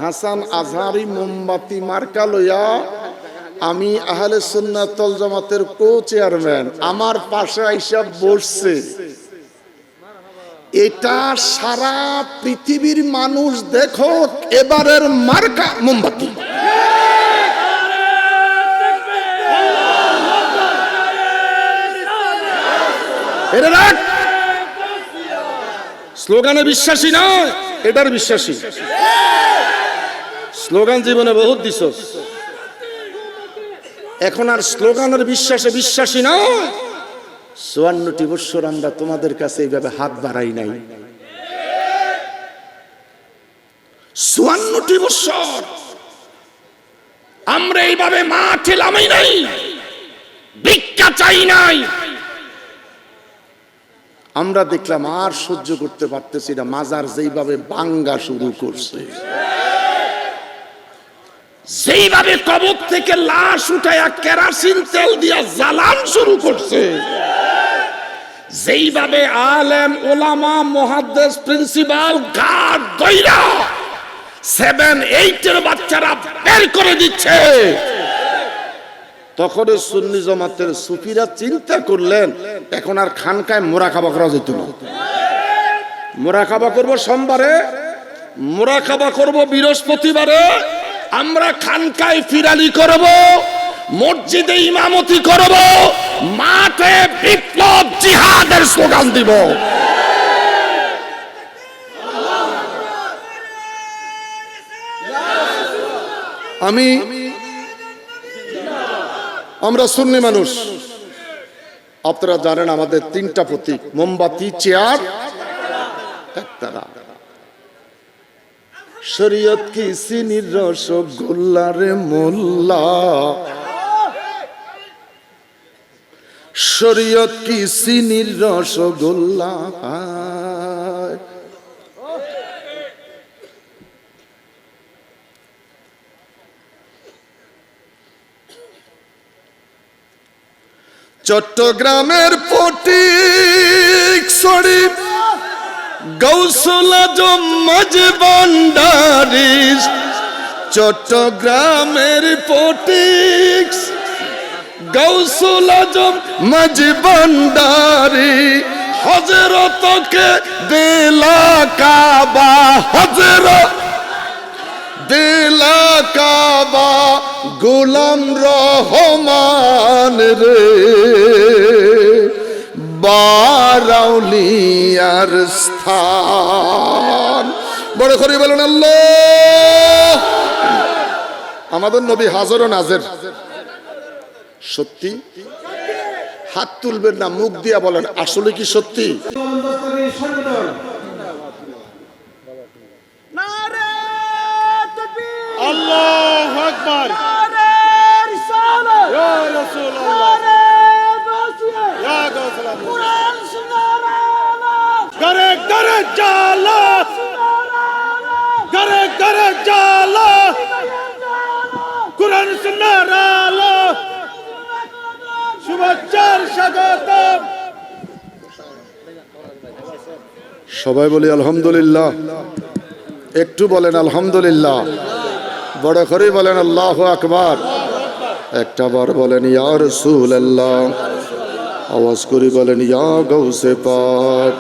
হাসান আজহারি মোমবাতি মার্কা লইয়া আমি আহলে সুন্নাত ওয়াল জামাতের কো চেয়ারম্যান আমার পাশে আইসা বসছে। এটা সারা পৃথিবীর মানুষ দেখো এবারের মার্কা মোমবাতি। স্লোগানে বিশ্বাসী নয়, এটার বিশ্বাসী। স্লোগান জীবনে বহুত দিছ, এখন আর স্লোগানের বিশ্বাসে বিশ্বাসী নয়। 54টি বছর আমরা তোমাদের কাছে এইভাবে হাত বাড়াই নাই। 54টি বছর আমরা এইভাবে মাঠে নামাই নাই, ভিক্ষা চাই নাই। আমরা দেখলাম আর সহ্য করতে পারতেছি না, মাজার যেইভাবে ভাঙ্গা শুরু করছে, যেইভাবে কবর থেকে লাশ উঠায়া কেরোসিন তেল দিয়া জ্বালান শুরু করছে, যেইভাবে আলেম ওলামা মুহাদ্দিস প্রিন্সিপাল গার্ড দইরা 7-8 এর বাচ্চারা বের করে দিচ্ছে, তখন সুন্নি জামাতের সুফিরা চিন্তা করলেন এখন আর খানকায় মোরাকাবা করা যেত না। মোরাকাবা করব সোমবারে, মোরাকাবা করব বৃহস্পতিবারে, আমরা খানকায় ফিরালি করব, মসজিদে ইমামতি করব, মাঠে বিপ্লব জিহাদের স্লোগান দিব। আমরা সুন্নি মানুষ, আপনারা জানেন আমাদের 3টা প্রতীক, মোমবাতি, চেয়ার, একতারা। শরীয়ত কি চিনির রসগোল্লা রে মোল্লা, শরীয়ত কি চিনির রসগোল্লা। চট্টগ্রামের ফটিক শরীফ গৌসুল আজম মজবান্ডারি, চট্টগ্রামের ফটিক গৌসুল আজম মজবান্ডারি, হযরতকে দিলা কাবা, হযরত দিলা কাবা, গোলাম রহমান রে, বারাউলিয়ার স্থান। বড় করে বলুন আল্লাহ। আমাদের নবী হাজর ও নাজের। সত্যি? হাত তুলবেন না, মুখ দিয়া বলেন আসলে কি সত্যি? আল্লাহু আকবার, ইয়া রাসূলুল্লাহ, ইয়া গাউসুল্লাহ, কুরআন সুন্নাহ, ঘরে ঘরে জালা, ঘরে ঘরে জালা, কুরআন সুন্নাহর আলো, শুভেচ্ছার স্বাগতম। সবাই বলি আলহামদুলিল্লাহ। একটু বলেন আলহামদুলিল্লাহ, বড় করে বলেন আল্লাহু আকবার, একটা বার বলেন ইয়া রাসূলুল্লাহ, আওয়াজ করে বলেন ইয়া গাউসে পাক।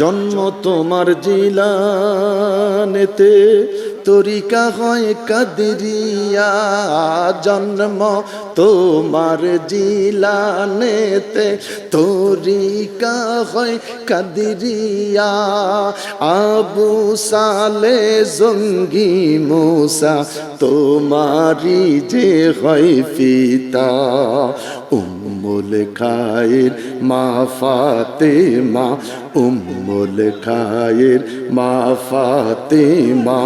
জন্ম তোমার জিলানেতে, তরিকা হয় কাদরিয়া, জন্ম তোমার জিলানেতে, তরিকা হয় কাদরিয়া। আবু সালে জঙ্গি মুসা, তোমারি যে হয় পিতা। উম্মুল খায়ের মা ফাতেমা, উম্মুল খায়ের মা ফাতেমা,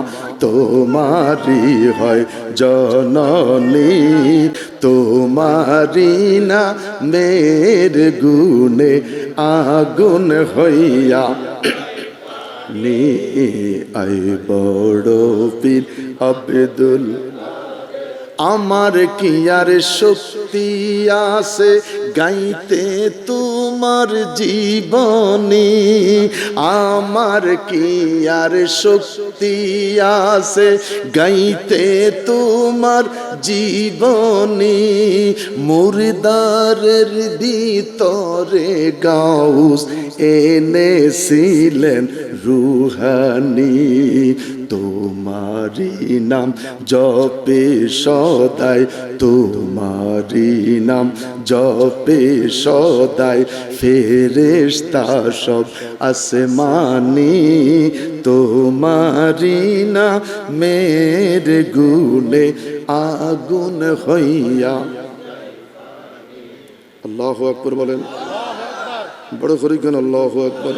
তোমারি হয় জননী। তোমারি না মের গুনে আগুন হইয়া নি আই বড় পীর আব্দুল। আমার কি আর শক্তি আছে গাইতে তুমি তোমার জীবনী, আমার কি আর শক্তি আছে গাইতে তোমার জীবনী। মুর্দারের ভিতরে গাউস এনেছিলেন রুহানি, তোমারি নাম জপে সদাই, তোমারি নাম জপে সদাই ফেরেশতা সব আসমানি, তোমারি নামের গুণে আগুন হইয়া। আল্লাহু আকবার বলেন, বড় করে কেন আল্লাহু আকবার।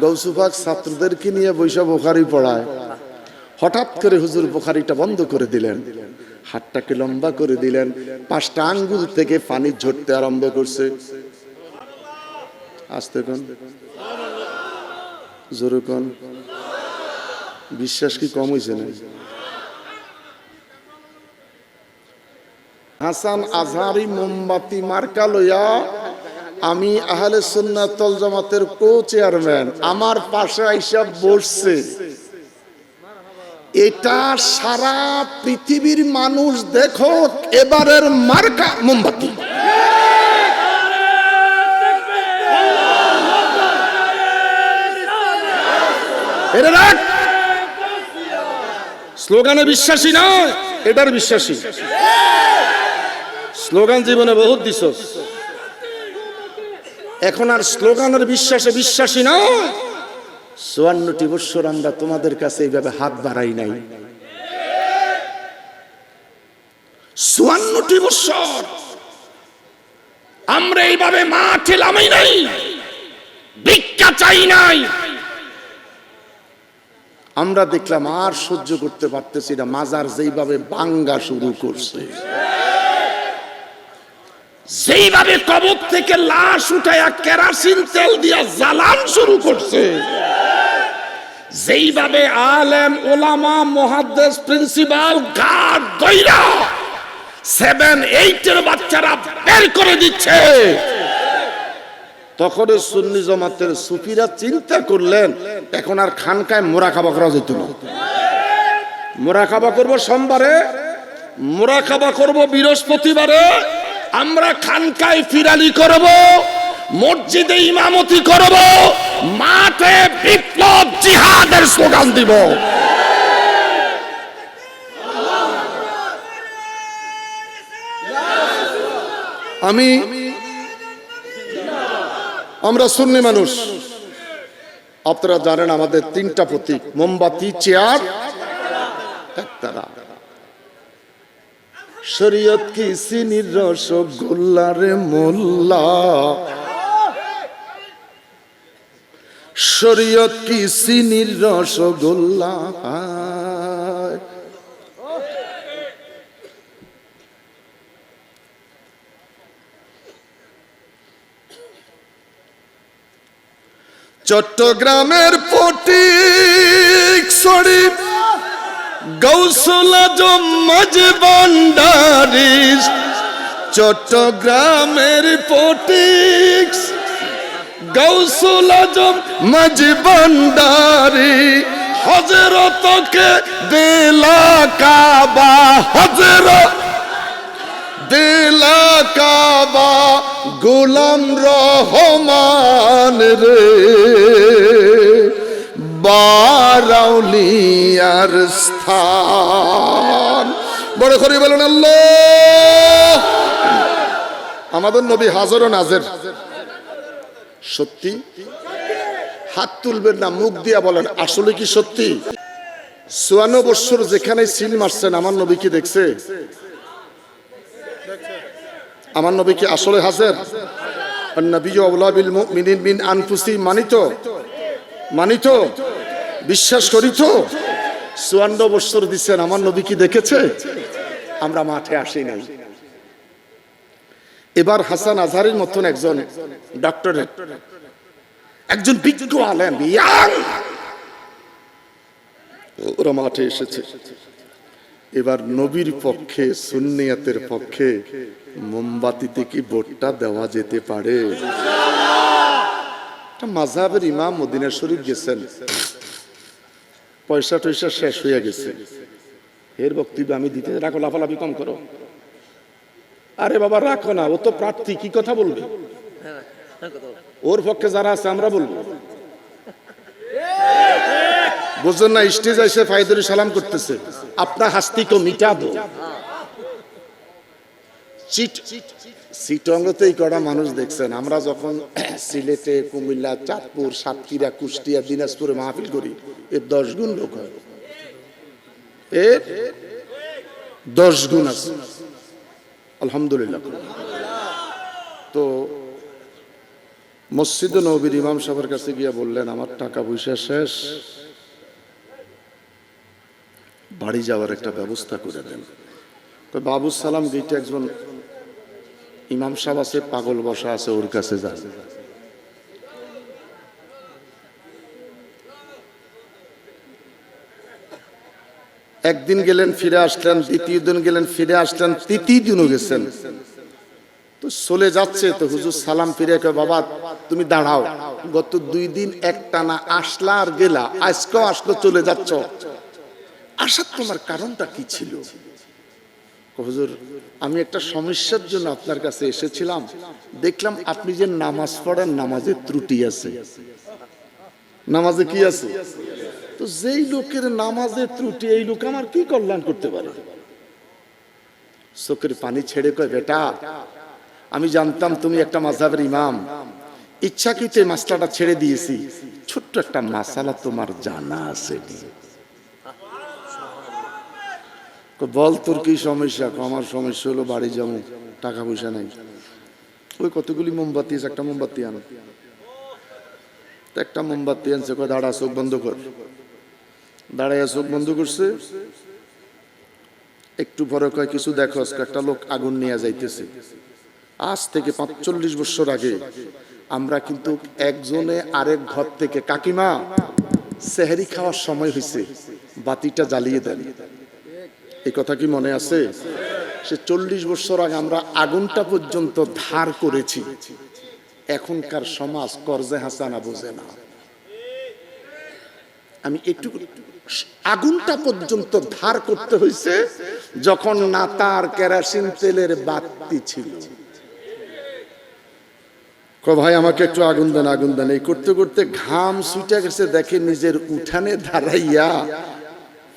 গৌসে পাক ছাত্রদেরকে নিয়ে বৈশা বুখারী পড়ায়, হঠাৎ করে হুজুর বুখারীটা বন্ধ করে দিলেন, হাতটাকে লম্বা করে দিলেন, 5টা আঙ্গুল থেকে পানি ঝরতে আরম্ভ করছে। আস্তে কোন, জোরে কোন, বিশ্বাস কি কম হয়েছে না? হাসান আজহারি মোমবাতি মার্কা লইয়া, আমি আহলে সুন্নাত ওয়াল জামাতের কো চেয়ারম্যান, আমার পাশে আইসা বসছে। এটা সারা পৃথিবীর মানুষ দেখো, এবারের মার্কা মোমবাতি। এটা রাখ, স্লোগানে বিশ্বাসী নয়, এটার বিশ্বাসী। স্লোগান জীবনে বহুত দিছ, এখন আর স্লোগানের বিশ্বাসে বিশ্বাসী নয়। 54টি বছর আমরা তোমাদের কাছে এইভাবে হাত বাড়াই নাই। 54টি বছর আমরা এইভাবে মাঠে নামাই নাই, ভিক্ষা চাই নাই। আমরা দেখলাম আর সহ্য করতে পারতেছি না, মাজার যেইভাবে ভাঙ্গা শুরু করছে, যেইভাবে কবর থেকে লাশ উঠায়া কেরোসিন তেল দিয়া জ্বালান শুরু করছে, যেইভাবে আলেম ওলামা মুহাদ্দিস প্রিন্সিপাল গার্ড দইরা 7-8 এর বাচ্চারা বের করে দিচ্ছে, তখন সুন্নি জামাতের সুফিরা চিন্তা করলেন এখন আর খানকায় মোরাকাবা করা যেত না। মোরাকাবা করব সোমবারে, মোরাকাবা করব বৃহস্পতিবারে, আমরা খানকায় ফিরালি করব, মসজিদে ইমামতি করব, মাঠে বিপ্লব জিহাদের স্লোগান দিব। আমরা সুন্নি মানুষ, আপনারা জানেন আমাদের 3টা প্রতীক, মোমবাতি, চেয়ার, একতারা। শরীয়ত কি চিনির রসগোল্লা রে মোল্লা, শরীয়ত কি চিনির রসগোল্লা। চট্টগ্রামের ফটিক শরীফ গৌসুল আজম মজভান্ডারী, চট্টগ্রামের ফটিক গৌসুল আজম মজভান্ডারী, হযরতকে দিলা কাবা, হযরত দিলা কাবা, গোলাম রহমান রে, বারাউলিয়ার স্থান। বড় করে বলুন আল্লাহ। আমাদের নবী হাজর ও নাজের, সত্যি? হাত তুলবেন না, মুখ দিয়া বলেন আসলে কি সত্যি? 54 বছর যেখানে সিল মারছেন, আমার নবী কি দেখছে? আমার নবী কি আসলে হাজির? আন-নাবিয়্যু আওলা বিল মুমিনিন মিন আনফুসিহিম, মানিত, বিশ্বাস করি তো। 54 বছর দিচ্ছেন, আমার নবী কি দেখেছে? আমরা মাঠে আসি নাই। এবার হাসান আজহারির মতন একজন ডক্টরেট, একজন বিজ্ঞ আলেম, ইয়াং, ওরা মাঠে এসেছে। এবার নবীর পক্ষে, সুন্নিয়াতের পক্ষে মোমবাতিতে কি ভোটটা দেওয়া যেতে পারে? একটা মাযহাবের ইমাম মদিনা শরীফ গেছেন, পয়সা টয়সা শেষ হয়ে গেছে, এর বক্তব্য আমি দিতে, রাখো লাফালাফি কম করো। আরে বাবা রাখো না, ও তো প্রার্থী, কি কথা বলবে? ওর পক্ষে যারা আছে আমরা বলবো। বুঝলেন না? স্টেজ এসে ফায়দুরি সালাম করতেছে, আপনার হাস্তি কো মিটা দো। চিটংতে এই কটা মানুষ দেখছেন, আমরা যখন সিলেটে, কুমিল্লা, চাঁদপুর, সাতক্ষীরা, কুষ্টিয়া, দিনাজপুরে মাহফিল করি, এর 10 গুণ লোক হয়, এর 10 গুণ আছে আলহামদুলিল্লাহ। তো মসজিদে নববীর ইমাম সাহেবের কাছে গিয়া বললেন, আমার টাকা পয়সা শেষ, বাড়ি যাওয়ার একটা ব্যবস্থা করে দেন। বাবু সালাম গেটে একজন ইমাম সাহেব আছে, পাগল বসা আছে, ওর কাছে যান। একদিন গেলেন, ফিরে আসলেন, দ্বিতীয় দিন গেলেন, ফিরে আসলেন, তৃতীয় দিনও গেছেন। তো চলে যাচ্ছে, তো হুজুর সালাম ফিরে কয়, বাবা তুমি দাঁড়াও, গত 2 দিন একটানা আসলা আর গেলা, আজকেও আসলো, চলে যাচ্ছ, আসার তোমার কারণটা কি ছিল? হুজুর আমি একটা সমস্যার জন্য আপনার কাছে এসেছিলাম, দেখলাম আপনি যে নামাজ পড়েন, নামাজে ত্রুটি আছে। নামাজে কি আছে? তো যেই লোকের নামাজে ত্রুটি, এই লোক আমার কি কল্যাণ করতে পারে? চোখের পানি ছেড়ে কয়, বেটা আমি জানতাম তুমি একটা মাযহাবের ইমাম, ইচ্ছাকৃত এই মাসলাটা ছেড়ে দিয়েছি, ছোট্ট একটা মাসালা তোমার জানা আছে। বল তোর কি সমস্যা? আমার সমস্যা হলো বাড়ি যাবো, টাকা পয়সা নাই। ওই কতগুলি মোমবাতি আছে, একটা মোমবাতি আনো। একটা মোমবাতি আনছে, কয় দাঁড়া, চোখ বন্ধ কর। দাঁড়াইয়া চোখ বন্ধ করছে, একটু পরে কয় কিছু দেখো, একটা লোক আগুন নিয়ে যাইতেছে। আজ থেকে 45 বছর আগে আমরা কিন্তু একজনে আরেক ঘর থেকে, কাকিমা সেহরি খাওয়ার সময় হয়েছে, বাতিটা জ্বালিয়ে দেন। এই কথা কি মনে আছে? সে 40 বছর আগে আমরা আগুনটা পর্যন্ত ধার করেছি। এখনকার সমাজ কর্জে হাসানা বোঝে না। আমি একটু, আগুনটা পর্যন্ত ধার করতে হয়েছে যখন নাতার কেরোসিন তেলের বাতি ছিল। ভাই আমাকে একটু আগুন দেন, আগুন দেন। এই করতে করতে ঘাম ছুটে গেছে, দেখে নিজের উঠানে দাঁড়াইয়া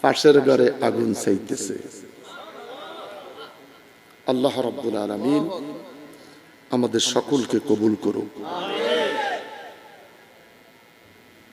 পাশের ঘরে আগুন চাইতেছে। আল্লাহ রাব্বুল আলামিন আমাদের সকলকে কবুল করুক।